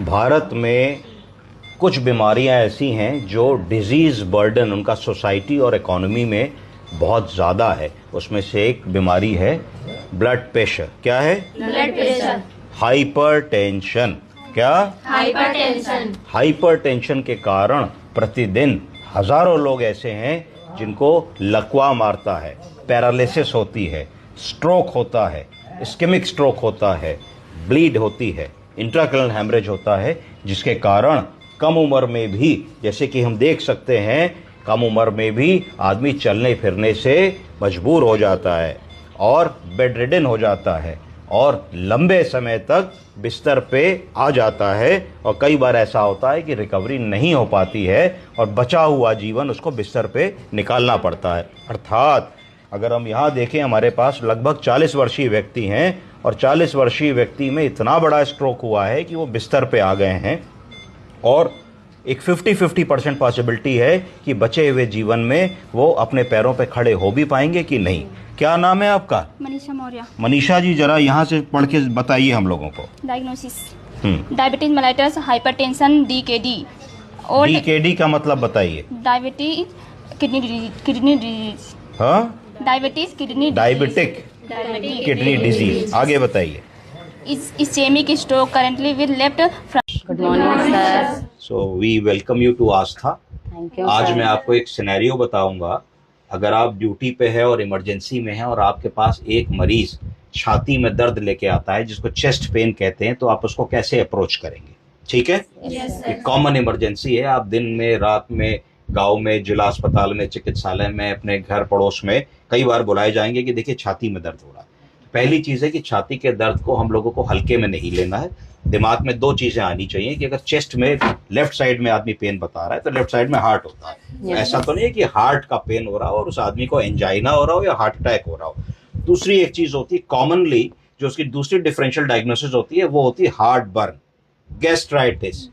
भारत में कुछ बीमारियां ऐसी हैं जो डिजीज़ बर्डन उनका सोसाइटी और इकोनॉमी में बहुत ज़्यादा है। उसमें से एक बीमारी है ब्लड प्रेशर। क्या है? Blood pressure. हाइपरटेंशन। क्या? हाइपरटेंशन। हाइपरटेंशन के कारण प्रतिदिन हजारों लोग ऐसे हैं जिनको लकवा मारता है, पैरालिसिस होती है, स्ट्रोक होता है, इस्केमिक स्ट्रोक होता है, ब्लीड होती है, इंट्राक्रैनियल हैमरेज होता है, जिसके कारण कम उम्र में भी, जैसे कि हम देख सकते हैं, कम उम्र में भी आदमी चलने फिरने से मजबूर हो जाता है और बेड रिडन हो जाता है और लंबे समय तक बिस्तर पे आ जाता है और कई बार ऐसा होता है कि रिकवरी नहीं हो पाती है और बचा हुआ जीवन उसको बिस्तर पे निकालना पड़ता है। अर्थात अगर हम यहाँ देखें, हमारे पास लगभग 40 वर्षीय व्यक्ति हैं और 40 वर्षीय व्यक्ति में इतना बड़ा स्ट्रोक हुआ है कि वो बिस्तर पे आ गए हैं और एक 50-50% पॉसिबिलिटी है कि बचे हुए जीवन में वो अपने पैरों पे खड़े हो भी पाएंगे कि नहीं। क्या नाम है आपका? मनीषा मौर्य। मनीषा जी, जरा यहाँ से पढ़ के बताइए हम लोगों को। Diagnosis diabetes mellitus hypertension DKD। और DKD का मतलब बताइए। Diabetes kidney disease. हाँ, diabetes kidney diabetic kidney disease. आगे बताइए। Ischemic stroke currently with left front. Good morning sir. So we welcome you to Aastha. Thank you. आज मैं आपको एक सिनेरियो बताऊंगा। अगर आप ड्यूटी पे है और इमरजेंसी में है और आपके पास एक मरीज छाती में दर्द लेके आता है जिसको चेस्ट पेन कहते हैं, तो आप उसको कैसे अप्रोच करेंगे? ठीक है, ये कॉमन इमरजेंसी है। आप दिन में, रात में, गांव में, जिला अस्पताल में, चिकित्सालय में, अपने घर पड़ोस में कई बार बुलाए जाएंगे कि देखिए छाती में दर्द हो रहा है। पहली चीज़ है कि छाती के दर्द को हम लोगों को हल्के में नहीं लेना है। दिमाग में दो चीज़ें आनी चाहिए कि अगर चेस्ट में लेफ्ट साइड में आदमी पेन बता रहा है तो लेफ्ट साइड में हार्ट होता है। ऐसा तो नहीं है कि हार्ट का पेन हो रहा हो और उस आदमी को एंजाइना हो रहा हो या हार्ट अटैक हो रहा हो। दूसरी एक चीज़ होती है कॉमनली, जो उसकी दूसरी डिफरेंशियल डायग्नोसिस होती है, वो होती है heart burn, gastritis,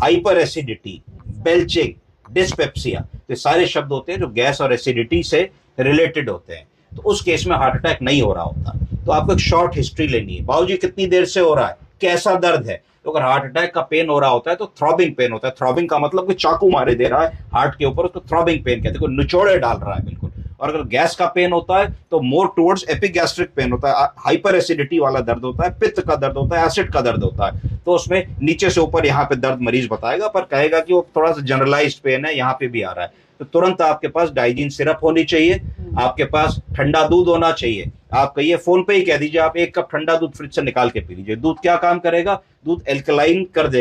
hyper acidity, belching, dyspepsia. तो सारे शब्द होते हैं जो गैस और एसिडिटी से रिलेटेड होते हैं। तो उस केस में हार्ट अटैक नहीं हो रहा होता। तो आपको एक शॉर्ट हिस्ट्री लेनी है। बाबूजी कितनी देर से हो रहा है, कैसा दर्द है। तो अगर हार्ट अटैक का पेन हो रहा होता है तो थ्रॉबिंग पेन होता है। थ्रॉबिंग का मतलब कोई चाकू मारे दे रहा है हार्ट के ऊपर, उसको थ्रॉबिंग पेन कहते हैं, कोई निचोड़े डाल रहा है बिल्कुल। और अगर गैस का पेन होता है तो मोर टुवर्ड्स एपिगैस्ट्रिक पेन होता है, हाइपर एसिडिटी वाला दर्द होता है, पित्त का दर्द होता है, एसिड का दर्द होता है। तो उसमें नीचे से ऊपर यहाँ पे दर्द मरीज बताएगा, पर कहेगा कि वो थोड़ा सा जनरलाइज्ड पेन है, यहाँ पे भी आ रहा है। तो तुरंत आपके पास डाइजीन सिरप होनी चाहिए, आपके पास ठंडा दूध होना चाहिए। आप कहिए, फोन पे ही कह दीजिए, आप 1 कप ठंडा दूध फ्रिज से निकाल के पी लीजिए। दूध क्या काम करेगा? दूध एल्कलाइन कर देगा।